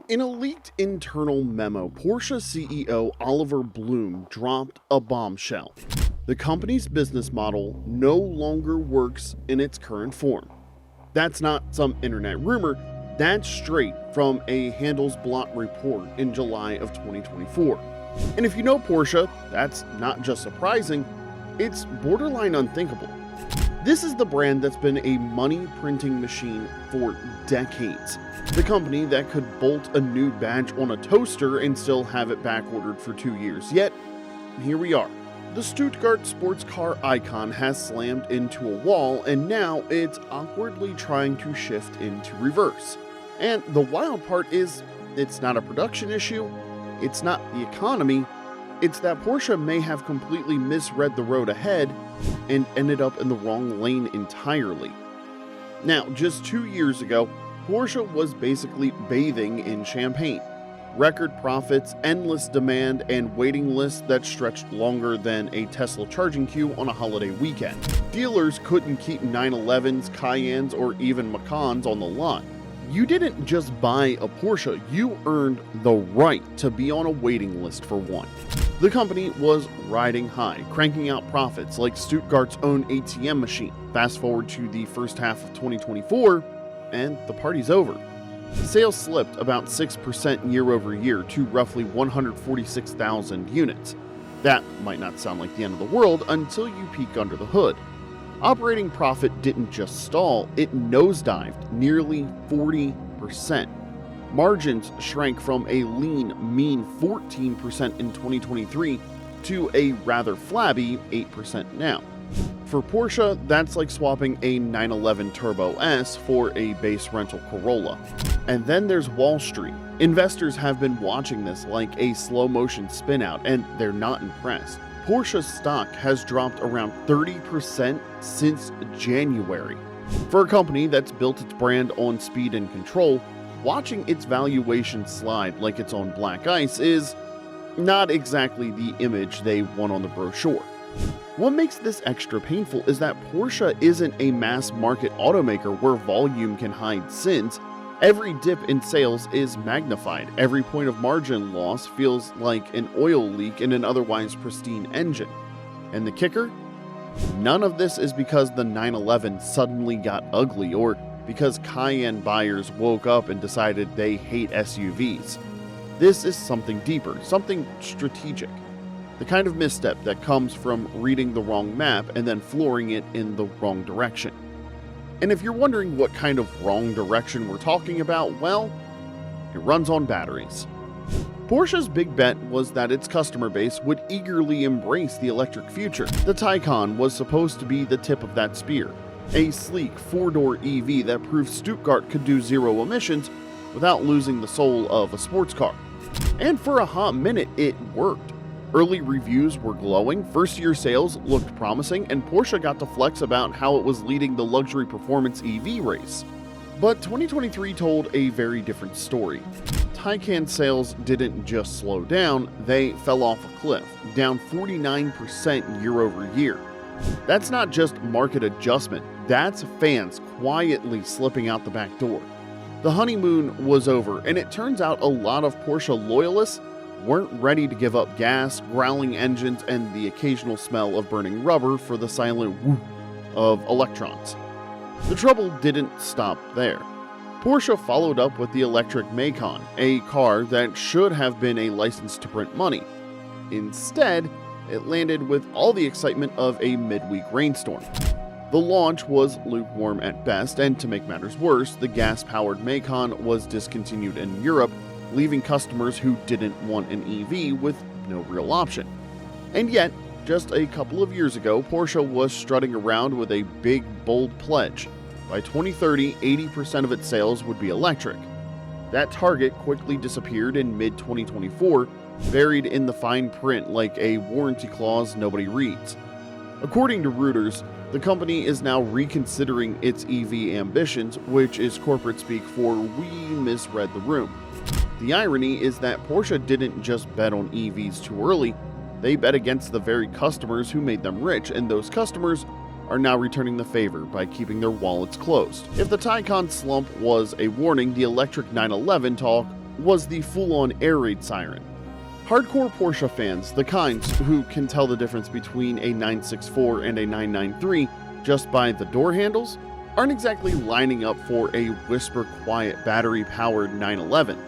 In a leaked internal memo, Porsche CEO Oliver Blume dropped a bombshell. The company's business model no longer works in its current form. That's not some internet rumor, that's straight from a Handelsblatt report in July of 2024. And if you know Porsche, that's not just surprising, it's borderline unthinkable. This is the brand that's been a money-printing machine for decades. The company that could bolt a new badge on a toaster and still have it back-ordered for 2 years. Yet, here we are. The Stuttgart sports car icon has slammed into a wall, and now it's awkwardly trying to shift into reverse. And the wild part is, it's not a production issue, it's not the economy, it's that Porsche may have completely misread the road ahead and ended up in the wrong lane entirely. Now, just 2 years ago, Porsche was basically bathing in champagne. Record profits, endless demand, and waiting lists that stretched longer than a Tesla charging queue on a holiday weekend. Dealers couldn't keep 911s, Cayennes, or even Macans on the lot. You didn't just buy a Porsche, you earned the right to be on a waiting list for one. The company was riding high, cranking out profits like Stuttgart's own ATM machine. Fast forward to the first half of 2024, and the party's over. Sales slipped about 6% year over year to roughly 146,000 units. That might not sound like the end of the world until you peek under the hood. Operating profit didn't just stall, it nosedived nearly 40%. Margins shrank from a lean, mean 14% in 2023 to a rather flabby 8% now. For Porsche, that's like swapping a 911 Turbo S for a base rental Corolla. And then there's Wall Street. Investors have been watching this like a slow-motion spin-out, and they're not impressed. Porsche's stock has dropped around 30% since January. For a company that's built its brand on speed and control, watching its valuation slide like it's on black ice is not exactly the image they want on the brochure. What makes this extra painful is that Porsche isn't a mass-market automaker where volume can hide sins. Every dip in sales is magnified. Every point of margin loss feels like an oil leak in an otherwise pristine engine. And the kicker? None of this is because the 911 suddenly got ugly or because Cayenne buyers woke up and decided they hate SUVs. This is something deeper, something strategic. The kind of misstep that comes from reading the wrong map and then flooring it in the wrong direction. And if you're wondering what kind of wrong direction we're talking about, well, it runs on batteries. Porsche's big bet was that its customer base would eagerly embrace the electric future. The Taycan was supposed to be the tip of that spear, a sleek four-door EV that proved Stuttgart could do zero emissions without losing the soul of a sports car. And for a hot minute, it worked. Early reviews were glowing, first-year sales looked promising, and Porsche got to flex about how it was leading the luxury performance EV race. But 2023 told a very different story. Taycan sales didn't just slow down, they fell off a cliff, down 49% year over year. That's not just market adjustment, that's fans quietly slipping out the back door. The honeymoon was over, and it turns out a lot of Porsche loyalists weren't ready to give up gas, growling engines, and the occasional smell of burning rubber for the silent whoop of electrons. The trouble didn't stop there. Porsche followed up with the electric Macan, a car that should have been a license to print money. Instead, it landed with all the excitement of a midweek rainstorm. The launch was lukewarm at best, and to make matters worse, the gas-powered Macan was discontinued in Europe, leaving customers who didn't want an EV with no real option. And yet, just a couple of years ago, Porsche was strutting around with a big, bold pledge. By 2030, 80% of its sales would be electric. That target quickly disappeared in mid-2024, buried in the fine print like a warranty clause nobody reads. According to Reuters, the company is now reconsidering its EV ambitions, which is corporate speak for "we misread the room." The irony is that Porsche didn't just bet on EVs too early, they bet against the very customers who made them rich, and those customers are now returning the favor by keeping their wallets closed. If the Taycan slump was a warning, the electric 911 talk was the full-on air raid siren. Hardcore Porsche fans, the kinds who can tell the difference between a 964 and a 993 just by the door handles, aren't exactly lining up for a whisper-quiet battery-powered 911.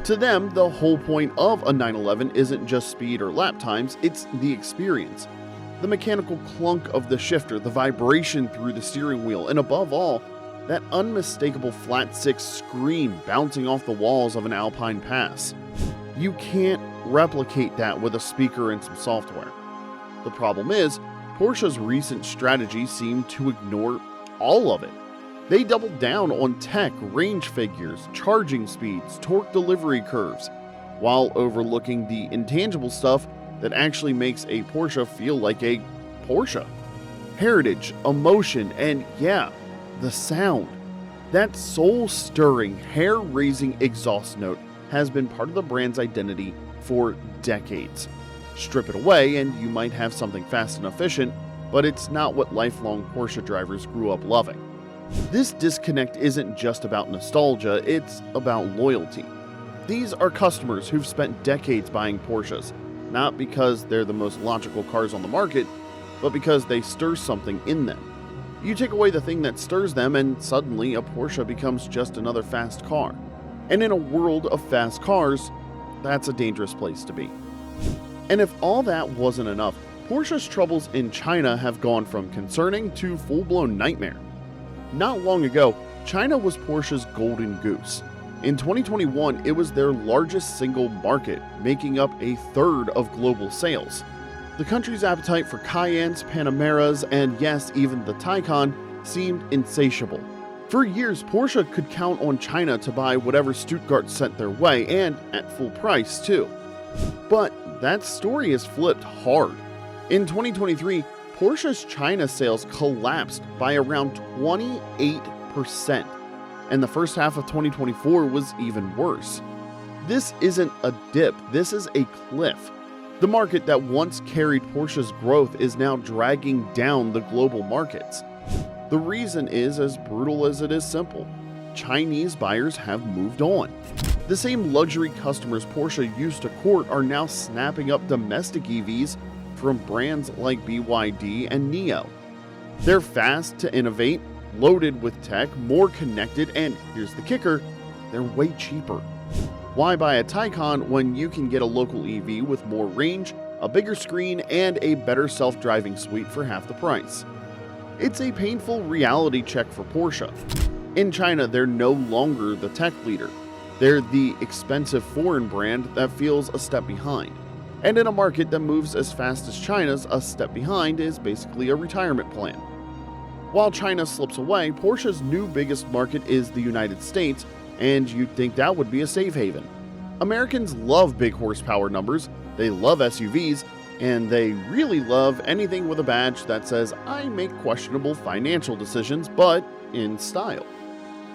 To them, the whole point of a 911 isn't just speed or lap times, it's the experience. The mechanical clunk of the shifter, the vibration through the steering wheel, and above all, that unmistakable flat six scream bouncing off the walls of an Alpine pass. You can't replicate that with a speaker and some software. The problem is, Porsche's recent strategy seemed to ignore all of it. They doubled down on tech, range figures, charging speeds, torque delivery curves, while overlooking the intangible stuff that actually makes a Porsche feel like a Porsche. Heritage, emotion, and yeah, the sound. That soul-stirring, hair-raising exhaust note has been part of the brand's identity for decades. Strip it away and you might have something fast and efficient, but it's not what lifelong Porsche drivers grew up loving. This disconnect isn't just about nostalgia, it's about loyalty. These are customers who've spent decades buying Porsches, not because they're the most logical cars on the market, but because they stir something in them. You take away the thing that stirs them and suddenly a Porsche becomes just another fast car. And in a world of fast cars, that's a dangerous place to be. And if all that wasn't enough, Porsche's troubles in China have gone from concerning to full-blown nightmare. Not long ago, China was Porsche's golden goose. In 2021, it was their largest single market, making up a third of global sales. The country's appetite for Cayennes, Panameras, and yes, even the Taycan seemed insatiable. For years, Porsche could count on China to buy whatever Stuttgart sent their way, and at full price too. But that story is flipped hard. In 2023, Porsche's China sales collapsed by around 28%, and the first half of 2024 was even worse. This isn't a dip, this is a cliff. The market that once carried Porsche's growth is now dragging down the global markets. The reason is as brutal as it is simple. Chinese buyers have moved on. The same luxury customers Porsche used to court are now snapping up domestic EVs from brands like BYD and NIO. They're fast to innovate, loaded with tech, more connected, and here's the kicker, they're way cheaper. Why buy a Taycan when you can get a local EV with more range, a bigger screen, and a better self-driving suite for half the price? It's a painful reality check for Porsche. In China, they're no longer the tech leader. They're the expensive foreign brand that feels a step behind. And in a market that moves as fast as China's, a step behind is basically a retirement plan. While China slips away, Porsche's new biggest market is the United States, and you'd think that would be a safe haven. Americans love big horsepower numbers, they love SUVs, and they really love anything with a badge that says, I make questionable financial decisions, but in style.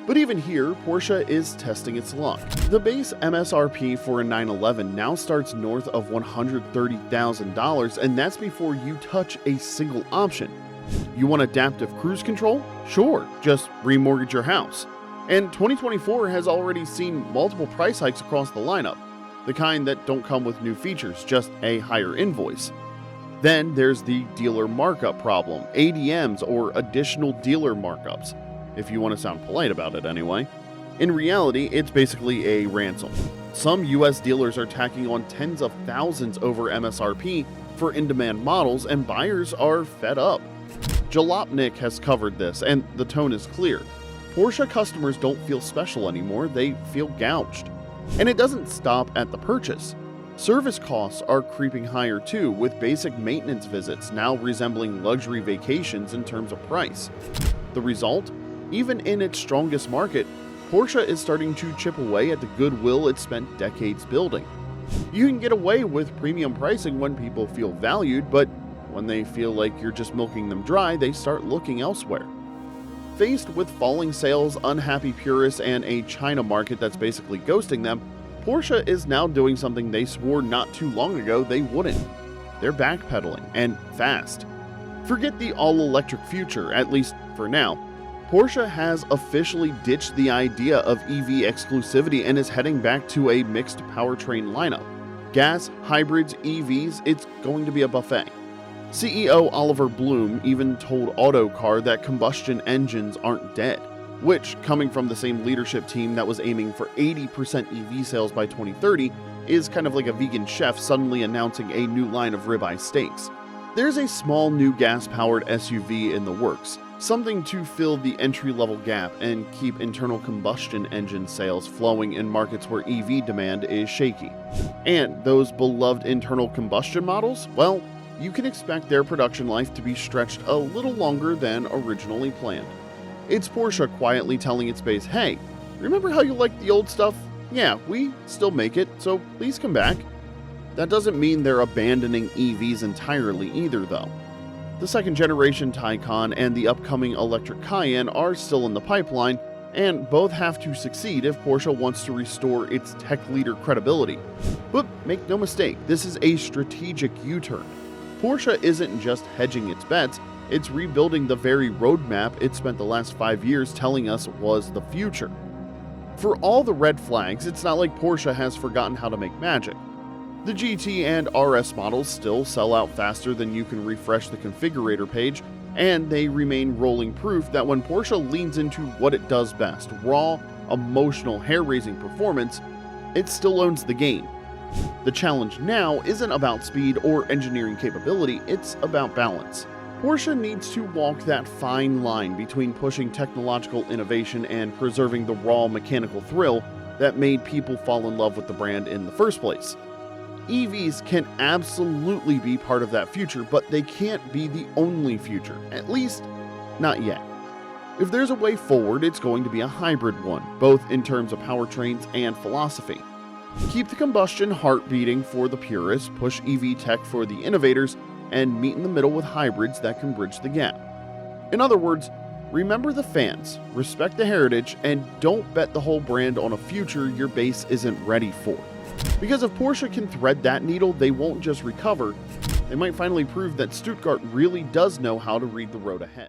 But even here, Porsche is testing its luck. The base MSRP for a 911 now starts north of $130,000, and that's before you touch a single option. You want adaptive cruise control? Sure, just remortgage your house. And 2024 has already seen multiple price hikes across the lineup, the kind that don't come with new features, just a higher invoice. Then there's the dealer markup problem, ADMs or additional dealer markups, if you want to sound polite about it anyway. In reality, it's basically a ransom. Some US dealers are tacking on tens of thousands over MSRP for in-demand models, and buyers are fed up. Jalopnik has covered this, and the tone is clear. Porsche customers don't feel special anymore, they feel gouged. And it doesn't stop at the purchase. Service costs are creeping higher too, with basic maintenance visits now resembling luxury vacations in terms of price. The result? Even in its strongest market, Porsche is starting to chip away at the goodwill it spent decades building. You can get away with premium pricing when people feel valued, but when they feel like you're just milking them dry, they start looking elsewhere. Faced with falling sales, unhappy purists, and a China market that's basically ghosting them, Porsche is now doing something they swore not too long ago they wouldn't. They're backpedaling, and fast. Forget the all-electric future, at least for now. Porsche has officially ditched the idea of EV exclusivity and is heading back to a mixed powertrain lineup. Gas, hybrids, EVs, it's going to be a buffet. CEO Oliver Blume even told Autocar that combustion engines aren't dead, which, coming from the same leadership team that was aiming for 80% EV sales by 2030, is kind of like a vegan chef suddenly announcing a new line of ribeye steaks. There's a small new gas-powered SUV in the works, something to fill the entry-level gap and keep internal combustion engine sales flowing in markets where EV demand is shaky. And those beloved internal combustion models, well, you can expect their production life to be stretched a little longer than originally planned. It's Porsche quietly telling its base, hey, remember how you liked the old stuff? Yeah, we still make it, so please come back. That doesn't mean they're abandoning EVs entirely either, though. The second generation Taycan and the upcoming electric Cayenne are still in the pipeline, and both have to succeed if Porsche wants to restore its tech leader credibility. But make no mistake, this is a strategic U-turn. Porsche isn't just hedging its bets, it's rebuilding the very roadmap it spent the last 5 years telling us was the future. For all the red flags, it's not like Porsche has forgotten how to make magic. The GT and RS models still sell out faster than you can refresh the configurator page, and they remain rolling proof that when Porsche leans into what it does best, raw, emotional, hair-raising performance, it still owns the game. The challenge now isn't about speed or engineering capability, it's about balance. Porsche needs to walk that fine line between pushing technological innovation and preserving the raw mechanical thrill that made people fall in love with the brand in the first place. EVs can absolutely be part of that future, but they can't be the only future, at least not yet. If there's a way forward, it's going to be a hybrid one, both in terms of powertrains and philosophy. Keep the combustion heart beating for the purists, push EV tech for the innovators, and meet in the middle with hybrids that can bridge the gap. In other words, remember the fans, respect the heritage, and don't bet the whole brand on a future your base isn't ready for. Because if Porsche can thread that needle, they won't just recover, they might finally prove that Stuttgart really does know how to read the road ahead.